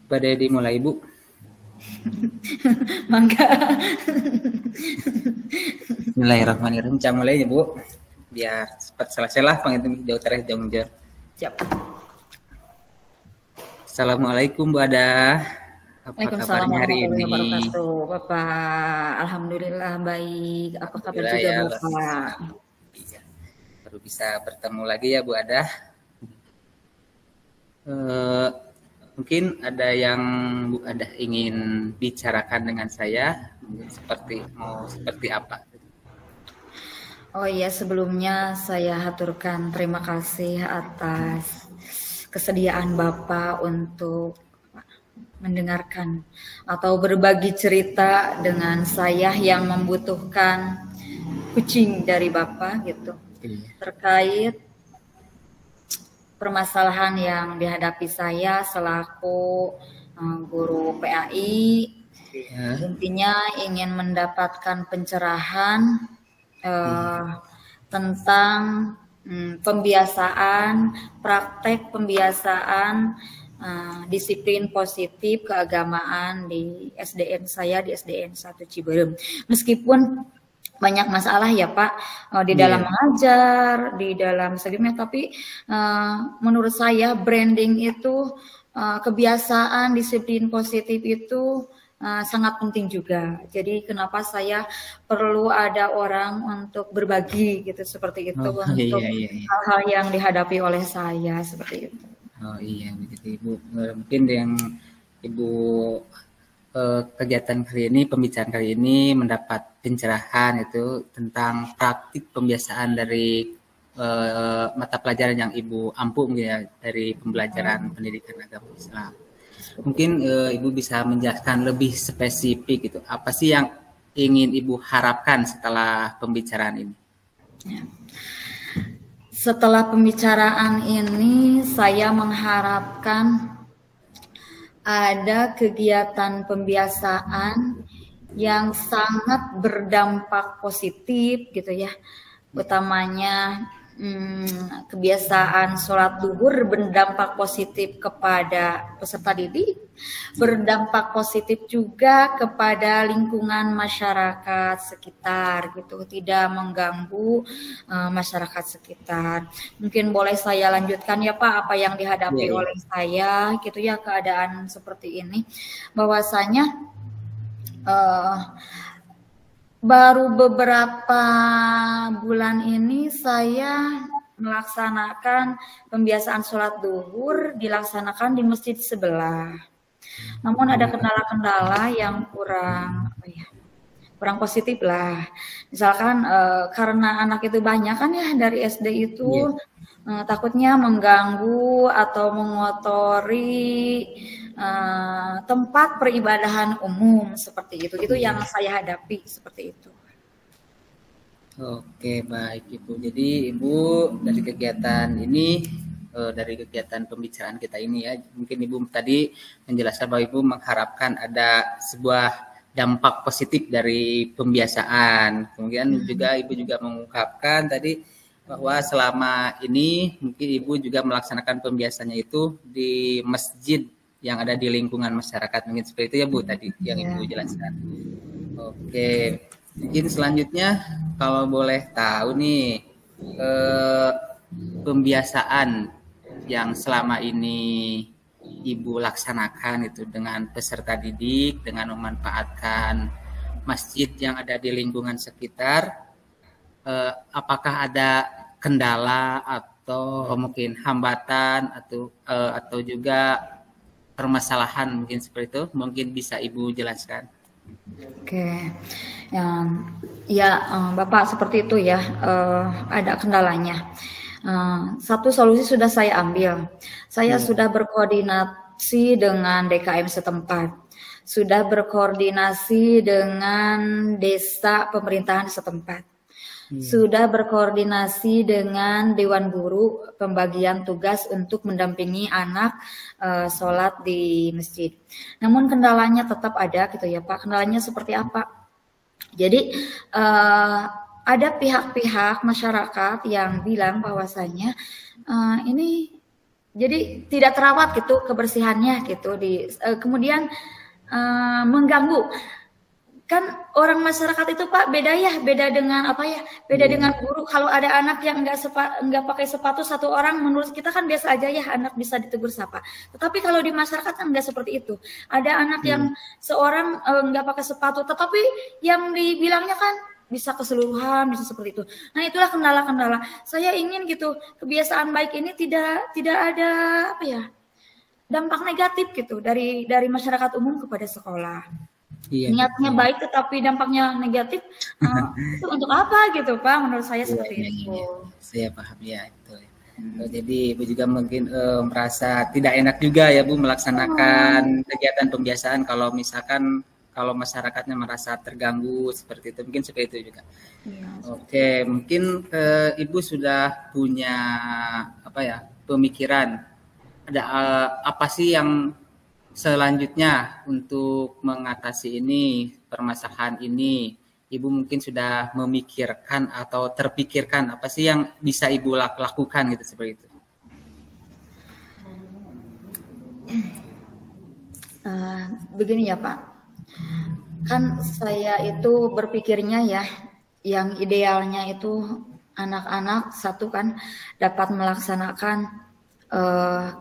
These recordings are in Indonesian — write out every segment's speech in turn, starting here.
Pada dimulai Bu. Mangga. Bismillahirrahmanirrahim. Cak mulai ya Bu. Biar cepat selesai lah penghitung jauh terus jauh. Siap. Assalamualaikum Bu Ada. Apa Waalaikumsalam kabarnya hari warahmatullahi ini? wabarakatuh. Bapak, alhamdulillah baik. Apa kabar juga Ya, Bapak? iya. Baru bisa bertemu lagi ya Bu Ada. Mungkin ada yang Bu Ada ingin bicarakan dengan saya, mungkin seperti apa? Oh iya, sebelumnya saya haturkan terima kasih atas kesediaan Bapak untuk mendengarkan atau berbagi cerita dengan saya yang membutuhkan kucing dari Bapak gitu. Terkait permasalahan yang dihadapi saya selaku guru PAI, intinya ingin mendapatkan pencerahan tentang pembiasaan, praktek pembiasaan disiplin positif keagamaan di SDN saya di SDN 1 Ciberem. Meskipun banyak masalah ya Pak di dalam mengajar, di dalam sebagainya, tapi menurut saya branding itu kebiasaan disiplin positif itu sangat penting juga. Jadi kenapa saya perlu ada orang untuk berbagi gitu seperti itu untuk hal-hal yang dihadapi oleh saya seperti itu. Oh iya begitu Ibu. Mungkin yang Ibu kegiatan kali ini, pembicaraan kali ini mendapat pencerahan itu tentang praktik pembiasaan dari mata pelajaran yang Ibu ampu ya dari pembelajaran pendidikan agama Islam. Mungkin Ibu bisa menjelaskan lebih spesifik gitu. Apa sih yang ingin Ibu harapkan setelah pembicaraan ini? Ya. Setelah pembicaraan ini, saya mengharapkan ada kegiatan pembiasaan yang sangat berdampak positif gitu ya, utamanya kebiasaan sholat duhur berdampak positif kepada peserta didik, berdampak positif juga kepada lingkungan masyarakat sekitar gitu, tidak mengganggu masyarakat sekitar. Mungkin boleh saya lanjutkan ya Pak apa yang dihadapi oleh saya gitu ya, keadaan seperti ini, bahwasanya baru beberapa bulan ini saya melaksanakan pembiasaan sholat duhur dilaksanakan di masjid sebelah. Namun ada kendala-kendala yang kurang positif lah. Misalkan karena anak itu banyak kan ya dari SD itu takutnya mengganggu atau mengotori tempat peribadahan umum seperti itu. Itu yang saya hadapi seperti itu. Oke, baik Ibu. Jadi Ibu dari kegiatan ini, dari kegiatan pembicaraan kita ini ya, mungkin Ibu tadi menjelaskan bahwa Ibu mengharapkan ada sebuah dampak positif dari pembiasaan. Kemudian juga Ibu juga mengungkapkan tadi bahwa selama ini mungkin Ibu juga melaksanakan pembiasaannya itu di masjid yang ada di lingkungan masyarakat. Mungkin seperti itu ya Bu tadi yang Ibu jelaskan. Oke, mungkin selanjutnya kalau boleh tahu nih pembiasaan yang selama ini Ibu laksanakan itu dengan peserta didik, dengan memanfaatkan masjid yang ada di lingkungan sekitar, apakah ada kendala atau mungkin hambatan atau juga permasalahan mungkin seperti itu, mungkin bisa Ibu jelaskan. Oke, Bapak seperti itu ya, ada kendalanya. Satu solusi sudah saya ambil, saya sudah berkoordinasi dengan DKM setempat, sudah berkoordinasi dengan desa pemerintahan setempat, sudah berkoordinasi dengan Dewan Guru pembagian tugas untuk mendampingi anak sholat di masjid. Namun kendalanya tetap ada gitu ya Pak. Kendalanya seperti apa? Jadi ada pihak-pihak masyarakat yang bilang bahwasanya ini jadi tidak terawat gitu kebersihannya gitu kemudian mengganggu. Kan orang masyarakat itu Pak beda dengan apa ya, beda dengan guru. Kalau ada anak yang nggak pakai sepatu satu orang, menurut kita kan biasa aja ya, anak bisa ditegur sapa. Tetapi kalau di masyarakat kan nggak seperti itu. Ada anak yang seorang nggak pakai sepatu, tetapi yang dibilangnya kan bisa keseluruhan, bisa seperti itu. Nah itulah kendala-kendala. Saya ingin gitu kebiasaan baik ini tidak ada apa ya, dampak negatif gitu dari masyarakat umum kepada sekolah. Iya, Niatnya betul. baik tetapi dampaknya negatif, itu untuk apa gitu Pak? Menurut saya seperti Iya, itu. iya. Saya paham ya itu. Jadi Ibu juga mungkin merasa tidak enak juga ya Bu melaksanakan kegiatan pembiasaan kalau misalkan kalau masyarakatnya merasa terganggu seperti itu, mungkin seperti itu juga. Iya. Oke, mungkin Ibu sudah punya apa ya pemikiran ada apa sih yang selanjutnya untuk mengatasi ini permasalahan ini. Ibu mungkin sudah memikirkan atau terpikirkan apa sih yang bisa Ibu lakukan gitu seperti itu. Begini ya Pak, kan saya itu berpikirnya ya, yang idealnya itu anak-anak satu kan dapat melaksanakan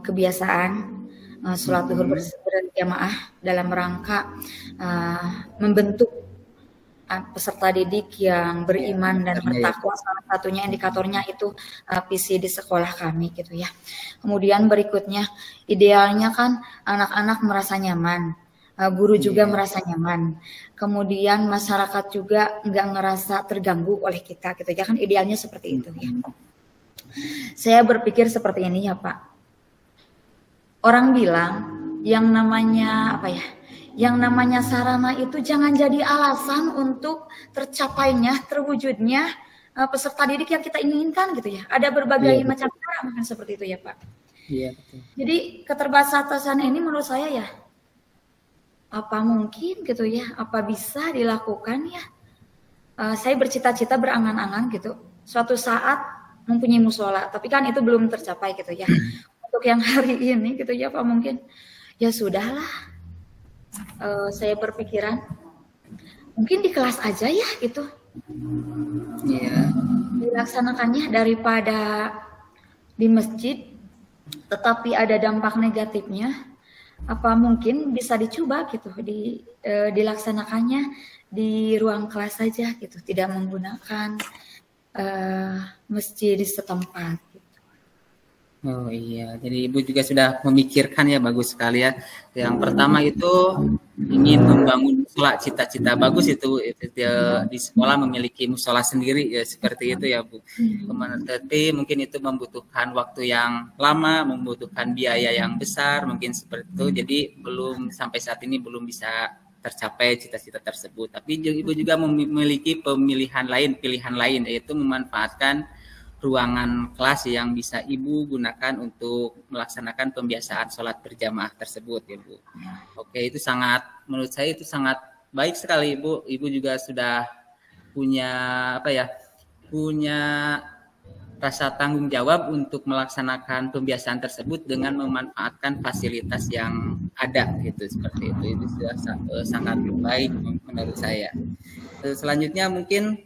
kebiasaan sholat zuhur berjamaah dalam rangka membentuk peserta didik yang beriman dan bertakwa. Salah satunya indikatornya itu visi di sekolah kami gitu ya. Kemudian berikutnya idealnya kan anak-anak merasa nyaman, guru juga merasa nyaman, kemudian masyarakat juga nggak ngerasa terganggu oleh kita gitu ya, kan idealnya seperti itu ya. Saya berpikir seperti ini ya Pak. Orang bilang yang namanya apa ya? Yang namanya sarana itu jangan jadi alasan untuk tercapainya, terwujudnya peserta didik yang kita inginkan gitu ya. Ada berbagai macam cara mungkin seperti itu ya Pak. Iya betul. Jadi keterbatasan ini menurut saya ya, apa mungkin gitu ya, apa bisa dilakukan ya? Saya bercita-cita berangan-angan gitu, suatu saat mempunyai musola, tapi kan itu belum tercapai gitu ya. Untuk yang hari ini gitu ya Pak, mungkin ya sudahlah. Saya berpikiran mungkin di kelas aja ya gitu. Iya. Dilaksanakannya daripada di masjid, tetapi ada dampak negatifnya. Apa mungkin bisa dicoba gitu dilaksanakannya di ruang kelas saja gitu, tidak menggunakan masjid di setempat. Oh iya, jadi Ibu juga sudah memikirkan ya, bagus sekali ya. Yang pertama itu ingin membangun musola, cita-cita bagus itu di sekolah memiliki musola sendiri ya, seperti itu ya Bu. Tapi mungkin itu membutuhkan waktu yang lama, membutuhkan biaya yang besar, mungkin seperti itu. Jadi belum sampai saat ini belum bisa tercapai cita-cita tersebut. Tapi Ibu juga memiliki pilihan lain yaitu memanfaatkan ruangan kelas yang bisa Ibu gunakan untuk melaksanakan pembiasaan sholat berjamaah tersebut ya Bu. Oke, itu menurut saya itu sangat baik sekali Ibu. Ibu juga sudah punya punya rasa tanggung jawab untuk melaksanakan pembiasaan tersebut dengan memanfaatkan fasilitas yang ada gitu, seperti itu. Itu sudah sangat baik menurut saya. Selanjutnya mungkin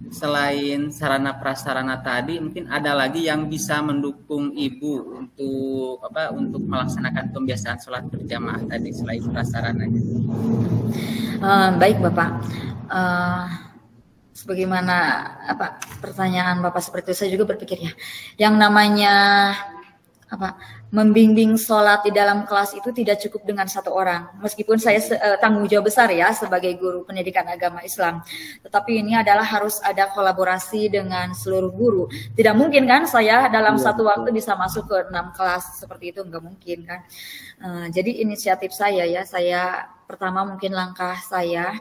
selain sarana prasarana tadi, mungkin ada lagi yang bisa mendukung Ibu untuk melaksanakan pembiasaan sholat berjamaah tadi selain prasarana. Baik Bapak, sebagaimana pertanyaan Bapak seperti itu, saya juga berpikir ya, yang namanya membimbing sholat di dalam kelas itu tidak cukup dengan satu orang. Meskipun saya tanggung jawab besar ya sebagai guru pendidikan agama Islam, tetapi ini adalah harus ada kolaborasi dengan seluruh guru. Tidak mungkin kan saya dalam satu waktu bisa masuk ke 6 kelas seperti itu, nggak mungkin kan. Jadi inisiatif saya ya, pertama mungkin langkah saya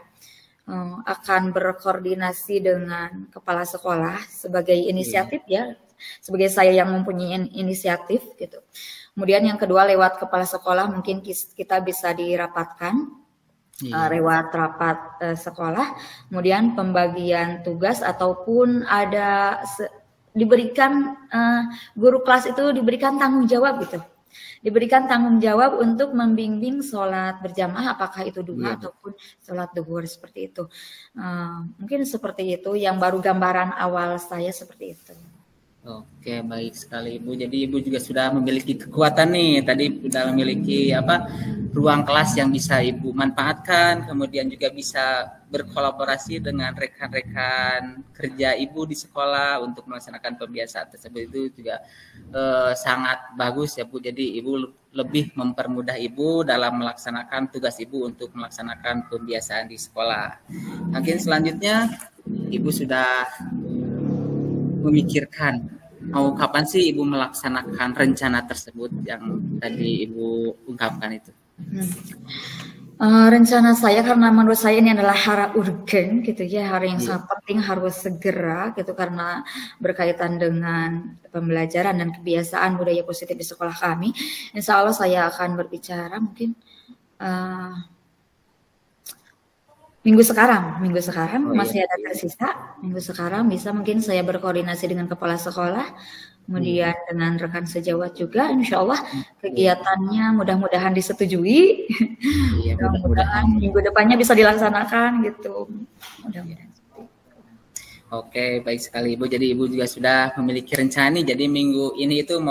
akan berkoordinasi dengan kepala sekolah sebagai inisiatif ya, sebagai saya yang mempunyai inisiatif gitu. Kemudian yang kedua lewat kepala sekolah mungkin kita bisa dirapatkan lewat rapat sekolah. Kemudian pembagian tugas ataupun ada diberikan guru kelas itu diberikan tanggung jawab gitu. Diberikan tanggung jawab untuk membimbing sholat berjamaah, apakah itu duha ataupun sholat duhur seperti itu. Mungkin seperti itu yang baru gambaran awal saya seperti itu. Oke, baik sekali Ibu. Jadi Ibu juga sudah memiliki kekuatan nih. Tadi sudah memiliki ruang kelas yang bisa Ibu manfaatkan, kemudian juga bisa berkolaborasi dengan rekan-rekan kerja Ibu di sekolah untuk melaksanakan pembiasaan tersebut. Itu juga sangat bagus ya Bu. Jadi Ibu lebih mempermudah Ibu dalam melaksanakan tugas Ibu untuk melaksanakan pembiasaan di sekolah. Mungkin selanjutnya Ibu sudah memikirkan mau kapan sih Ibu melaksanakan rencana tersebut yang tadi Ibu ungkapkan itu? Rencana saya, karena menurut saya ini adalah hal urgen gitu ya, hal yang sangat penting, harus segera gitu, karena berkaitan dengan pembelajaran dan kebiasaan budaya positif di sekolah kami. Insya Allah saya akan berbicara mungkin minggu sekarang masih ada tersisa. Minggu sekarang bisa mungkin saya berkoordinasi dengan kepala sekolah, kemudian dengan rekan sejawat juga. Insya Allah kegiatannya mudah-mudahan disetujui. Mudah-mudahan minggu depannya bisa dilaksanakan gitu. Mudah-mudahan. Oke, baik sekali Ibu. Jadi Ibu juga sudah memiliki rencana nih. Jadi minggu ini itu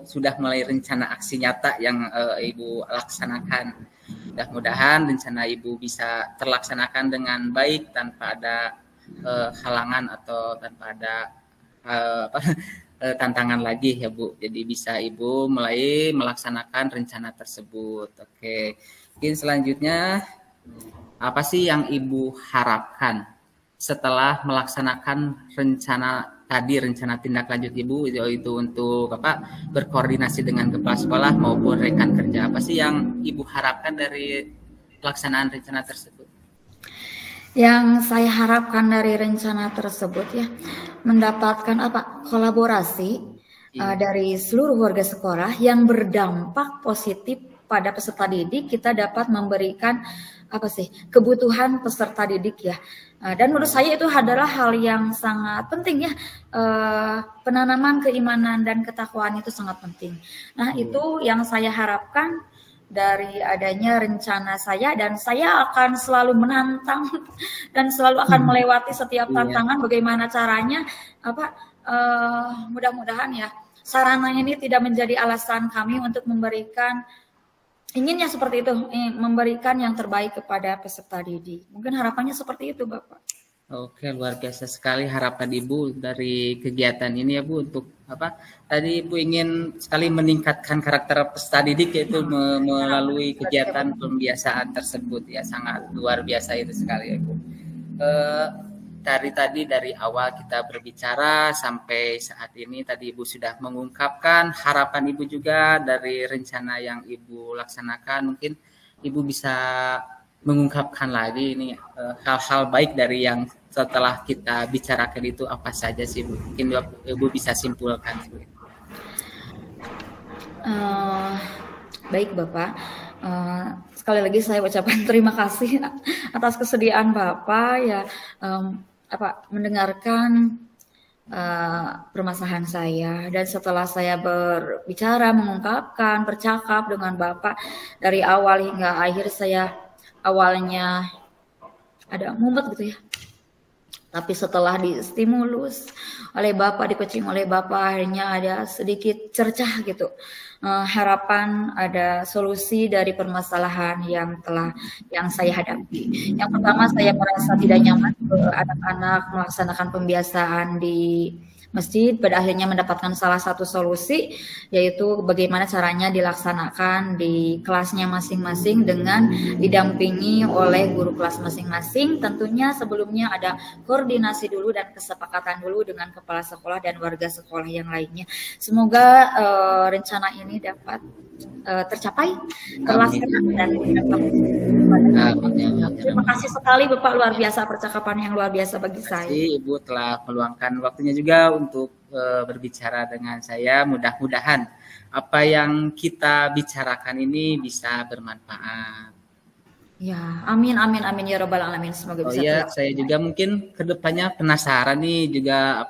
sudah mulai rencana aksi nyata yang Ibu laksanakan. Mudah-mudahan rencana Ibu bisa terlaksanakan dengan baik tanpa ada halangan atau tanpa ada tantangan lagi ya Bu. Jadi bisa Ibu mulai melaksanakan rencana tersebut. Oke. Mungkin selanjutnya apa sih yang Ibu harapkan setelah melaksanakan rencana tindak lanjut Ibu itu untuk berkoordinasi dengan kepala sekolah maupun rekan kerja? Apa sih yang Ibu harapkan dari pelaksanaan rencana tersebut? Yang saya harapkan dari rencana tersebut ya, mendapatkan kolaborasi dari seluruh warga sekolah yang berdampak positif pada peserta didik. Kita dapat memberikan kebutuhan peserta didik ya. Dan menurut saya itu adalah hal yang sangat penting ya, penanaman keimanan dan ketakwaan itu sangat penting. Nah itu yang saya harapkan dari adanya rencana saya, dan saya akan selalu menantang dan selalu akan melewati setiap tantangan. Bagaimana caranya mudah-mudahan ya sarana ini tidak menjadi alasan kami untuk memberikan, inginnya seperti itu, memberikan yang terbaik kepada peserta didik. Mungkin harapannya seperti itu, Bapak. Oke, luar biasa sekali harapan Ibu dari kegiatan ini ya Bu, untuk tadi Ibu ingin sekali meningkatkan karakter peserta didik, yaitu melalui kegiatan pembiasaan tersebut ya. Sangat luar biasa itu sekali ya Bu. Dari awal kita berbicara sampai saat ini, tadi Ibu sudah mengungkapkan harapan Ibu juga dari rencana yang Ibu laksanakan. Mungkin Ibu bisa mengungkapkan lagi ini hal-hal baik dari yang setelah kita bicarakan itu apa saja sih Bu? Mungkin Ibu bisa simpulkan. Baik Bapak, sekali lagi saya ucapkan terima kasih atas kesediaan Bapak ya, mendengarkan permasalahan saya. Dan setelah saya berbicara, mengungkapkan, bercakap dengan Bapak dari awal hingga akhir, saya awalnya ada mumet gitu ya, tapi setelah distimulus oleh Bapak, dikucing oleh Bapak, akhirnya ada sedikit cercah gitu, harapan ada solusi dari permasalahan yang saya hadapi. Yang pertama, saya merasa tidak nyaman ke anak-anak melaksanakan pembiasaan di masjid. Pada akhirnya mendapatkan salah satu solusi, yaitu bagaimana caranya dilaksanakan di kelasnya masing-masing dengan didampingi oleh guru kelas masing-masing. Tentunya sebelumnya ada koordinasi dulu dan kesepakatan dulu dengan kepala sekolah dan warga sekolah yang lainnya. Semoga rencana ini dapat tercapai, terlaksana dan dapat. Terima kasih sekali Bapak, luar biasa percakapan yang luar biasa bagi saya. Terima kasih Ibu telah meluangkan waktunya juga untuk berbicara dengan saya. Mudah-mudahan apa yang kita bicarakan ini bisa bermanfaat. Ya, amin ya robbal alamin. Semoga bisa. Saya juga mungkin kedepannya penasaran nih juga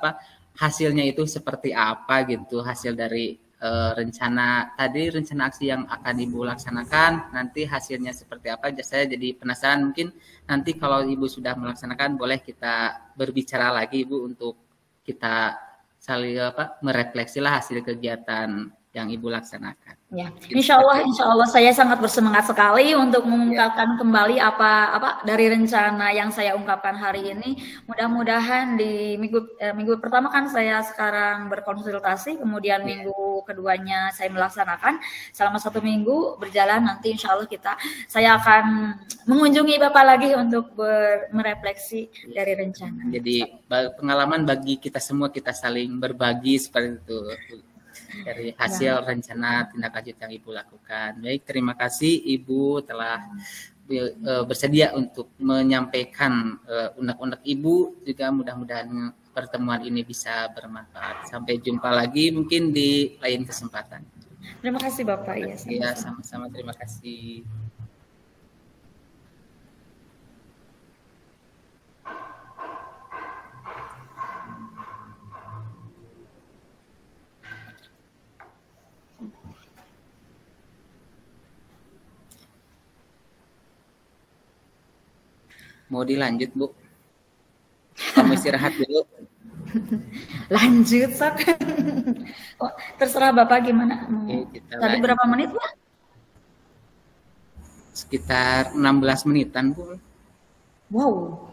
hasilnya itu seperti apa gitu, hasil dari rencana aksi yang akan Ibu laksanakan, nanti hasilnya seperti apa. Saya jadi penasaran, mungkin nanti kalau Ibu sudah melaksanakan boleh kita berbicara lagi Ibu untuk kita saling merefleksilah hasil kegiatan yang Ibu laksanakan. Ya, insya Allah saya sangat bersemangat sekali untuk mengungkapkan kembali apa dari rencana yang saya ungkapkan hari ini. Mudah-mudahan di minggu pertama kan saya sekarang berkonsultasi, kemudian minggu keduanya saya melaksanakan. Selama 1 minggu berjalan, nanti insya Allah saya akan mengunjungi Bapak lagi untuk merefleksi dari rencana. Jadi pengalaman bagi kita semua, kita saling berbagi seperti itu dari hasil rencana tindak lanjut yang Ibu lakukan. Baik, terima kasih Ibu telah bersedia untuk menyampaikan unek-unek Ibu. Juga mudah-mudahan pertemuan ini bisa bermanfaat. Sampai jumpa lagi mungkin di lain kesempatan. Terima kasih Bapak. Ya, sama-sama, terima kasih. Mau dilanjut, Bu? Kamu istirahat dulu. Lanjut, Sok. Terserah Bapak gimana. Tadi berapa menit, Pak? Sekitar 16 menitan, Bu. Wow.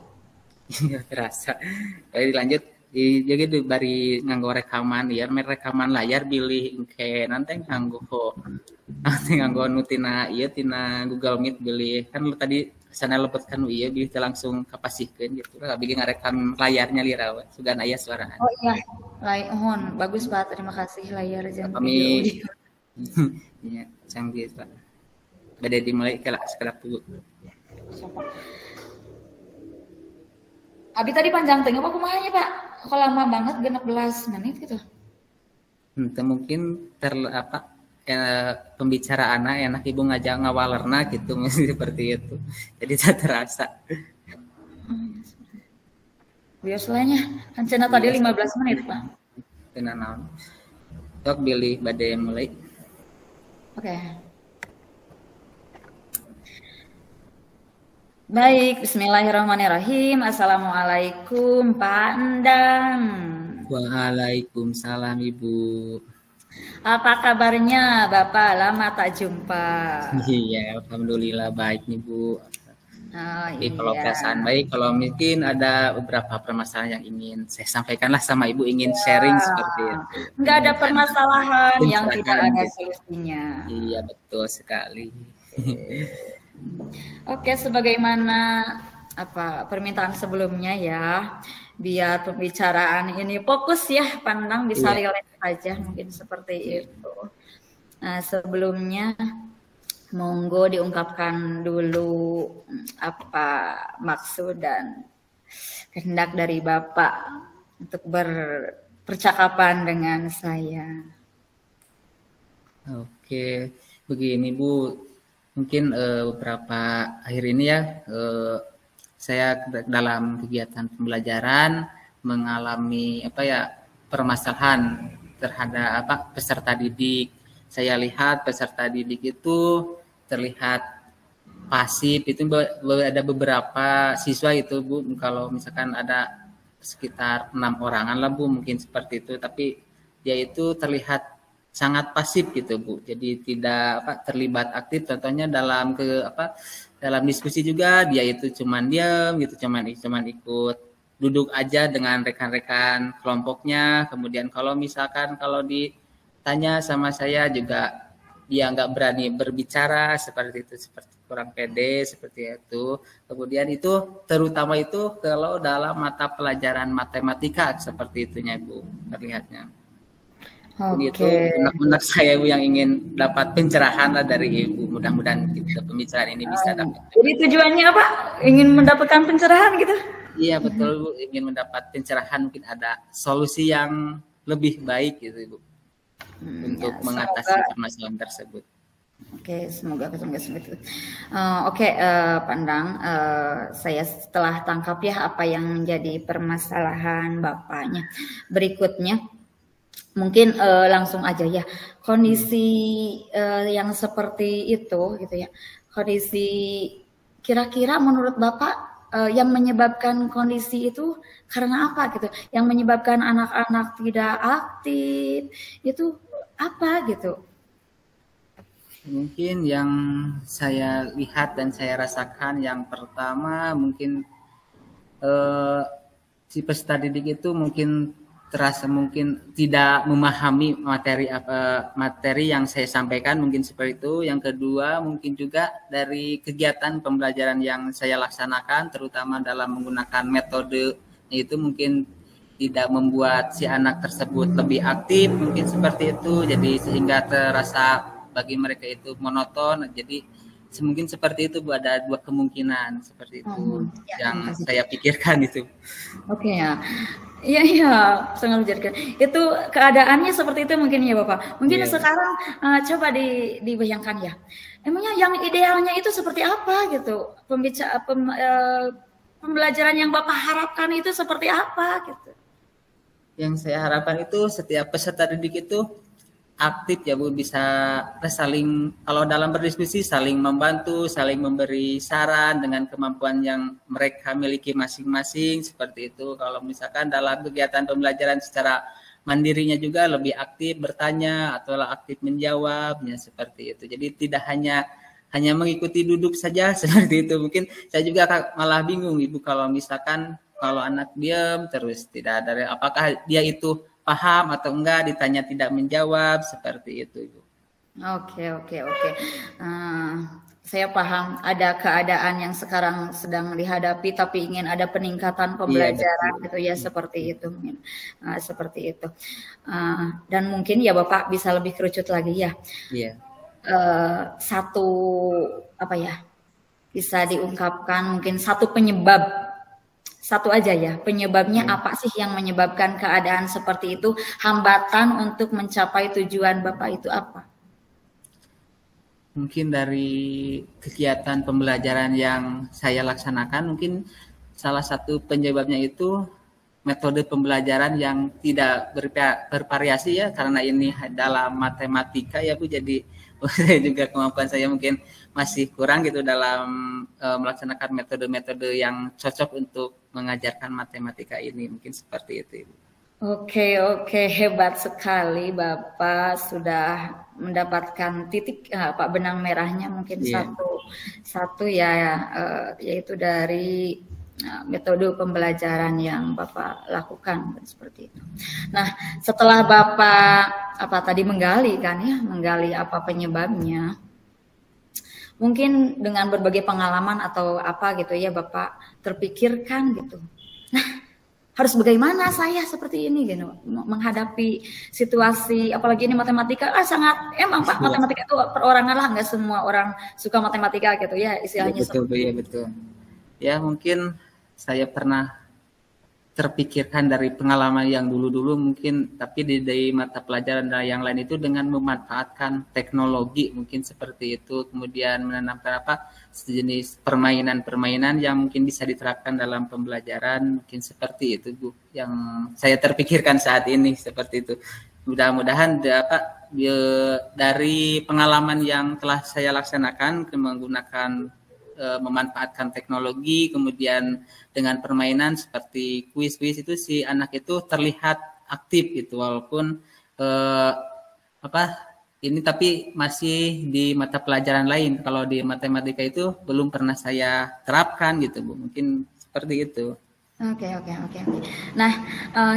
Iya, terasa. Jadi lanjut. Jadi bari nganggo rekaman ya, rekaman layar pilih ke nanti nganggo nutina iya tina Google Meet pilih kan lu tadi sana lepet kan iya pilih langsung kapasihkeun gitu lah bikin ngarekam layarnya lira we sugan aya suara. Oh iya. Lain bagus Pak, terima kasih layar jeung kami iya canggih Pak. Bade dimulai sekedap dulu. Abi tadi panjang tengah apa kumahanya Pak? Kok lama banget 16 menit gitu. Mungkin pembicaraan enak Ibu ngajak ngawalerna gitu seperti itu. Jadi tak terasa. Biasanya kan cina tadi 15 menit Pak. Tenan naon. Tok pilih bade mulai. Oke. Baik, bismillahirrahmanirrahim. Assalamualaikum Pak Endang. Waalaikumsalam Ibu. Apa kabarnya Bapak? Lama tak jumpa. Iya, alhamdulillah baik nih Bu. Iya. Kalau perasaan baik, kalau mungkin ada beberapa permasalahan yang ingin saya sampaikanlah sama Ibu, ingin sharing seperti itu. Enggak ada permasalahan yang tidak ada solusinya. Iya, betul sekali. Oke, sebagaimana permintaan sebelumnya ya, biar pembicaraan ini fokus ya, pandang bisa relax saja mungkin seperti itu. Nah, sebelumnya monggo diungkapkan dulu apa maksud dan kehendak dari Bapak untuk berpercakapan dengan saya. Oke, begini Bu. Mungkin beberapa akhir ini ya saya dalam kegiatan pembelajaran mengalami permasalahan terhadap peserta didik. Saya lihat peserta didik itu terlihat pasif, itu ada beberapa siswa itu Bu, kalau misalkan ada sekitar 6 orangan lah Bu, mungkin seperti itu, tapi dia itu terlihat sangat pasif gitu Bu, jadi tidak terlibat aktif. Contohnya dalam diskusi juga dia itu cuman diam gitu, cuman ikut duduk aja dengan rekan-rekan kelompoknya. Kemudian kalau ditanya sama saya juga dia nggak berani berbicara seperti itu, seperti kurang pede seperti itu. Kemudian itu terutama itu kalau dalam mata pelajaran matematika seperti itunya Bu terlihatnya. Itu benar-benar saya yang ingin dapat pencerahan lah dari Ibu. Mudah-mudahan kita pembicaraan ini bisa dapat. Jadi tujuannya apa? Ingin mendapatkan pencerahan gitu? Iya betul Bu, ingin mendapat pencerahan, mungkin ada solusi yang lebih baik gitu Ibu untuk mengatasi permasalahan tersebut. Oke, semoga seperti itu. Oke, Pak Endang, saya setelah tangkap ya apa yang menjadi permasalahan Bapaknya. Berikutnya, mungkin langsung aja ya, kondisi yang seperti itu gitu ya, kondisi kira-kira menurut Bapak yang menyebabkan kondisi itu karena apa gitu, yang menyebabkan anak-anak tidak aktif itu apa gitu? Mungkin yang saya lihat dan saya rasakan yang pertama mungkin si peserta didik itu mungkin terasa mungkin tidak memahami materi yang saya sampaikan, mungkin seperti itu. Yang kedua mungkin juga dari kegiatan pembelajaran yang saya laksanakan terutama dalam menggunakan metode itu mungkin tidak membuat si anak tersebut lebih aktif, mungkin seperti itu, jadi sehingga terasa bagi mereka itu monoton. Jadi mungkin seperti itu Bu, ada dua kemungkinan seperti itu Ya, yang saya pikirkan itu. Oke ya. Iya, iya, sangat menjadikan. Itu keadaannya seperti itu mungkin ya Bapak. Mungkin sekarang coba dibayangkan ya. Emangnya yang idealnya itu seperti apa gitu? Pembelajaran yang Bapak harapkan itu seperti apa gitu? Yang saya harapkan itu setiap peserta didik itu aktif ya Bu, bisa saling, kalau dalam berdiskusi saling membantu, saling memberi saran dengan kemampuan yang mereka miliki masing-masing seperti itu. Kalau misalkan dalam kegiatan pembelajaran secara mandirinya juga lebih aktif bertanya atau aktif menjawabnya seperti itu. Jadi tidak hanya mengikuti duduk saja seperti itu. Mungkin saya juga malah bingung Ibu kalau misalkan kalau anak diam terus tidak ada, apakah dia itu paham atau enggak, ditanya tidak menjawab seperti itu Ibu. Oke. Saya paham ada keadaan yang sekarang sedang dihadapi tapi ingin ada peningkatan pembelajaran gitu ya, seperti itu mungkin seperti itu. Dan mungkin ya Bapak bisa lebih kerucut lagi ya. Satu apa ya, bisa diungkapkan mungkin satu penyebab, satu aja ya, penyebabnya apa sih yang menyebabkan keadaan seperti itu, hambatan untuk mencapai tujuan Bapak itu apa? Mungkin dari kegiatan pembelajaran yang saya laksanakan, mungkin salah satu penyebabnya itu metode pembelajaran yang tidak bervariasi ya, karena ini dalam matematika ya Bu, jadi juga kemampuan saya mungkin masih kurang gitu dalam melaksanakan metode-metode yang cocok untuk mengajarkan matematika ini, mungkin seperti itu Ibu. Oke, hebat sekali Bapak sudah mendapatkan titik Pak benang merahnya mungkin satu ya, yaitu dari metode pembelajaran yang Bapak lakukan seperti itu. Nah, setelah Bapak menggali apa penyebabnya, mungkin dengan berbagai pengalaman atau apa gitu ya Bapak terpikirkan gitu. Nah, harus bagaimana saya seperti ini gitu menghadapi situasi, apalagi ini matematika sangat emang Pak, matematika itu perorangan lah, nggak semua orang suka matematika gitu ya istilahnya. Betul. Ya mungkin saya pernah terpikirkan dari pengalaman yang dulu-dulu mungkin, tapi dari mata pelajaran yang lain itu dengan memanfaatkan teknologi mungkin seperti itu, kemudian menanamkan sejenis permainan-permainan yang mungkin bisa diterapkan dalam pembelajaran, mungkin seperti itu Bu, yang saya terpikirkan saat ini seperti itu. Mudah-mudahan dari pengalaman yang telah saya laksanakan menggunakan memanfaatkan teknologi, kemudian dengan permainan seperti kuis-kuis itu si anak itu terlihat aktif gitu, walaupun ini tapi masih di mata pelajaran lain. Kalau di matematika itu belum pernah saya terapkan gitu Bu, mungkin seperti itu. Oke. Nah,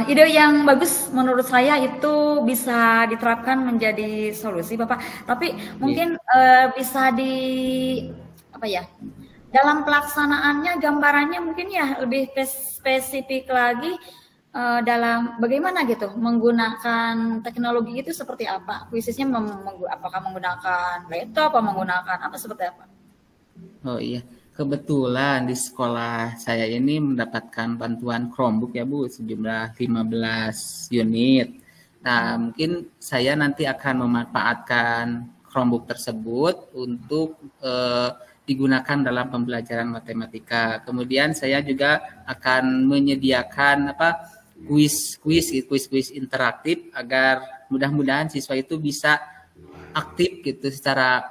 ide yang bagus menurut saya itu bisa diterapkan menjadi solusi Bapak. Tapi mungkin bisa dalam pelaksanaannya gambarannya mungkin ya lebih spesifik lagi dalam bagaimana gitu menggunakan teknologi itu seperti apa, khususnya apakah menggunakan laptop atau menggunakan apa, seperti apa? Oh iya, kebetulan di sekolah saya ini mendapatkan bantuan Chromebook ya Bu, sejumlah 15 unit. Nah mungkin saya nanti akan memanfaatkan Chromebook tersebut untuk digunakan dalam pembelajaran matematika. Kemudian saya juga akan menyediakan kuis interaktif agar mudah-mudahan siswa itu bisa aktif gitu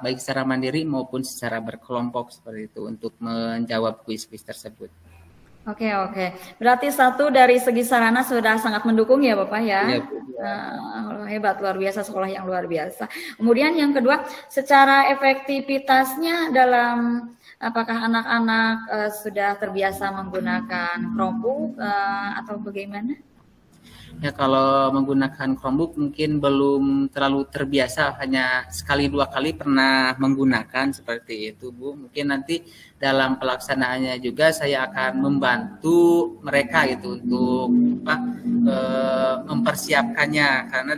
baik secara mandiri maupun secara berkelompok seperti itu untuk menjawab kuis-kuis tersebut. Oke. Berarti satu dari segi sarana sudah sangat mendukung ya Bapak ya. Ya. Hebat, luar biasa, sekolah yang luar biasa. Kemudian yang kedua, secara efektivitasnya dalam apakah anak-anak sudah terbiasa menggunakan Chromebook atau bagaimana? Ya, kalau menggunakan Chromebook mungkin belum terlalu terbiasa, hanya sekali dua kali pernah menggunakan seperti itu Bu. Mungkin nanti dalam pelaksanaannya juga saya akan membantu mereka gitu untuk mempersiapkannya, karena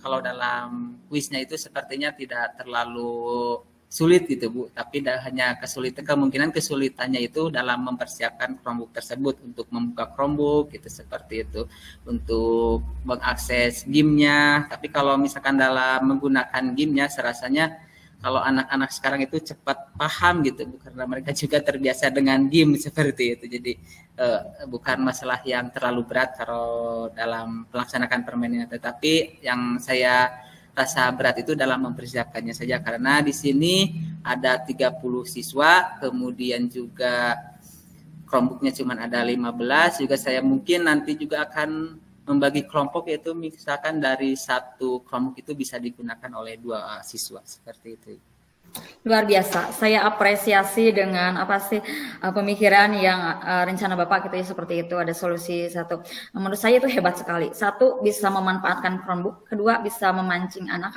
kalau dalam kuisnya itu sepertinya tidak terlalu sulit gitu Bu, tapi hanya kemungkinan kesulitannya itu dalam mempersiapkan Chromebook tersebut untuk membuka Chromebook gitu, seperti itu, untuk mengakses game-nya. Tapi kalau misalkan dalam menggunakan game-nya, serasanya kalau anak-anak sekarang itu cepat paham gitu Bu, karena mereka juga terbiasa dengan game seperti itu. Jadi bukan masalah yang terlalu berat kalau dalam melaksanakan permainannya, tetapi yang saya rasa berat itu dalam mempersiapkannya saja, karena di sini ada 30 siswa, kemudian juga Chromebooknya cuma ada 15, juga saya mungkin nanti juga akan membagi kelompok, yaitu misalkan dari satu Chromebook itu bisa digunakan oleh 2 siswa, seperti itu. Luar biasa, saya apresiasi dengan pemikiran yang rencana Bapak gitu ya, seperti itu, ada solusi satu. Menurut saya itu hebat sekali. Satu, bisa memanfaatkan Chromebook, kedua bisa memancing anak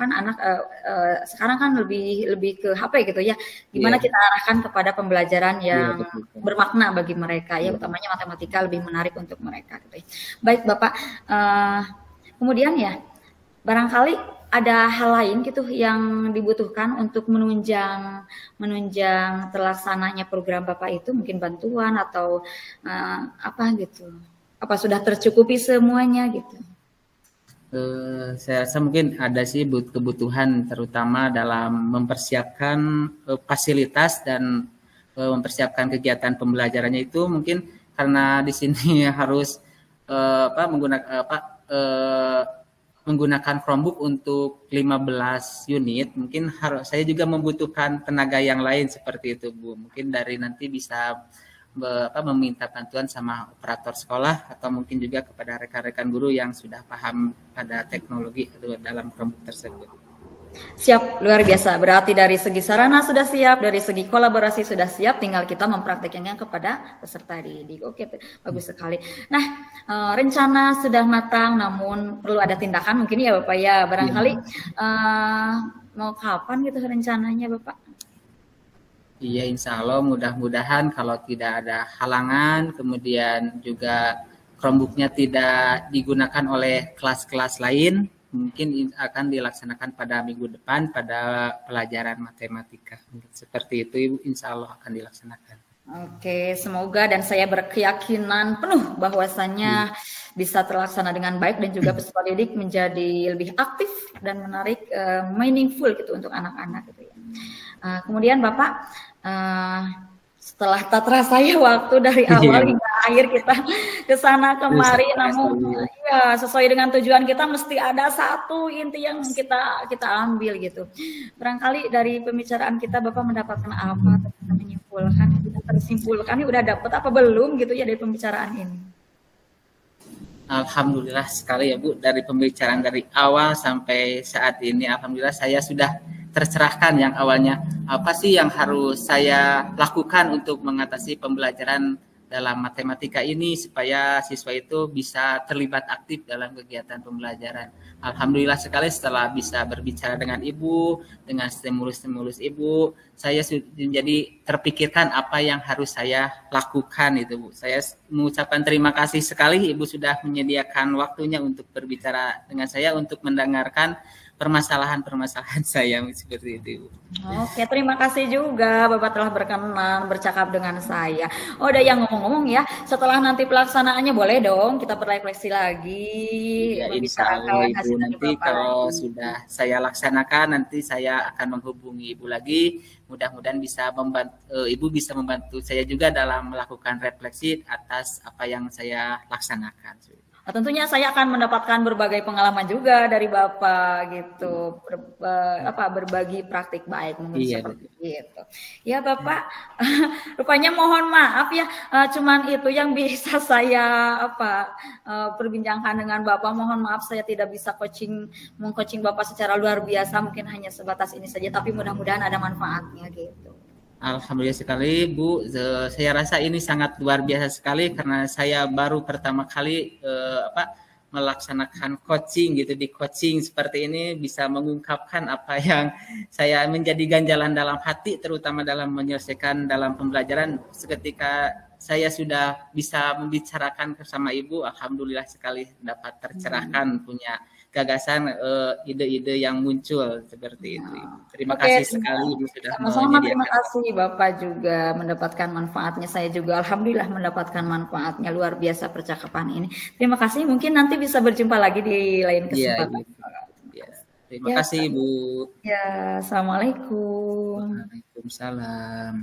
sekarang kan lebih ke HP gitu ya. Gimana kita arahkan kepada pembelajaran yang bermakna bagi mereka ya, utamanya matematika lebih menarik untuk mereka gitu ya. Baik Bapak, kemudian ya barangkali ada hal lain gitu yang dibutuhkan untuk menunjang terlaksananya program Bapak itu, mungkin bantuan atau gitu. Apa sudah tercukupi semuanya gitu? Saya rasa mungkin ada sih kebutuhan, terutama dalam mempersiapkan fasilitas dan mempersiapkan kegiatan pembelajarannya itu, mungkin karena di sini harus menggunakan Chromebook untuk 15 unit, mungkin saya juga membutuhkan tenaga yang lain seperti itu Bu. Mungkin dari nanti bisa meminta bantuan sama operator sekolah, atau mungkin juga kepada rekan-rekan guru yang sudah paham pada teknologi dalam Chromebook tersebut. Siap, luar biasa. Berarti dari segi sarana sudah siap, dari segi kolaborasi sudah siap, tinggal kita mempraktikkannya kepada peserta didik. Oke, bagus sekali. Nah, rencana sudah matang, namun perlu ada tindakan mungkin ya Bapak ya. Barangkali mau kapan gitu rencananya Bapak? Iya, insya Allah mudah-mudahan kalau tidak ada halangan, kemudian juga Chromebooknya tidak digunakan oleh kelas-kelas lain, mungkin akan dilaksanakan pada minggu depan pada pelajaran matematika. Seperti itu Ibu, insya Allah akan dilaksanakan. Oke, semoga, dan saya berkeyakinan penuh bahwasannya bisa terlaksana dengan baik, dan juga peserta didik menjadi lebih aktif dan menarik, meaningful gitu untuk anak-anak gitu ya. Kemudian Bapak, setelah tak terasa ya waktu dari awal hingga akhir kita ke sana kemari, namun ya sesuai dengan tujuan kita mesti ada satu inti yang kita ambil gitu. Barangkali dari pembicaraan kita Bapak mendapatkan apa, kita menyimpulkan, kita tersimpulkan ini udah dapat apa belum gitu ya dari pembicaraan ini? Alhamdulillah sekali ya Bu, dari pembicaraan dari awal sampai saat ini, alhamdulillah saya sudah tercerahkan. Yang awalnya apa sih yang harus saya lakukan untuk mengatasi pembelajaran dalam matematika ini supaya siswa itu bisa terlibat aktif dalam kegiatan pembelajaran. Alhamdulillah sekali setelah bisa berbicara dengan Ibu, dengan stimulus-stimulus Ibu, saya menjadi terpikirkan apa yang harus saya lakukan itu Bu. Saya mengucapkan terima kasih sekali Ibu sudah menyediakan waktunya untuk berbicara dengan saya, untuk mendengarkan permasalahan-permasalahan saya seperti itu, Ibu. Oke, terima kasih juga Bapak telah berkenan bercakap dengan saya. Oh, udah yang ngomong-ngomong ya, setelah nanti pelaksanaannya boleh dong kita berrefleksi lagi, Ya, insya Allah membicarakan Ibu, hasil dari nanti Bapak kalau lagi. sudah saya laksanakan, nanti saya akan menghubungi Ibu lagi. Mudah-mudahan bisa membantu, Ibu bisa membantu saya juga dalam melakukan refleksi atas apa yang saya laksanakan. Nah, tentunya saya akan mendapatkan berbagai pengalaman juga dari Bapak gitu, berbagi praktik baik mungkin Iya, seperti betul. itu. Ya Bapak, rupanya mohon maaf ya, cuman itu yang bisa saya perbincangkan dengan Bapak. Mohon maaf saya tidak bisa mengcoaching Bapak secara luar biasa, mungkin hanya sebatas ini saja, tapi mudah-mudahan ada manfaatnya gitu. Alhamdulillah sekali Bu, saya rasa ini sangat luar biasa sekali karena saya baru pertama kali melaksanakan coaching gitu, di coaching seperti ini bisa mengungkapkan apa yang saya menjadi ganjalan dalam hati, terutama dalam menyelesaikan dalam pembelajaran. Seketika saya sudah bisa membicarakan bersama Ibu, alhamdulillah sekali dapat tercerahkan, punya gagasan, ide-ide yang muncul seperti itu. Terima kasih sekali Ibu sudah Sama-sama, terima menyediakan. kasih Bapak juga mendapatkan manfaatnya. Saya juga alhamdulillah mendapatkan manfaatnya, luar biasa percakapan ini. Terima kasih, mungkin nanti bisa berjumpa lagi di lain Iya, kesempatan. Ibu. Ya. Terima Ya, kasih Ibu. ya, assalamualaikum. Waalaikumsalam.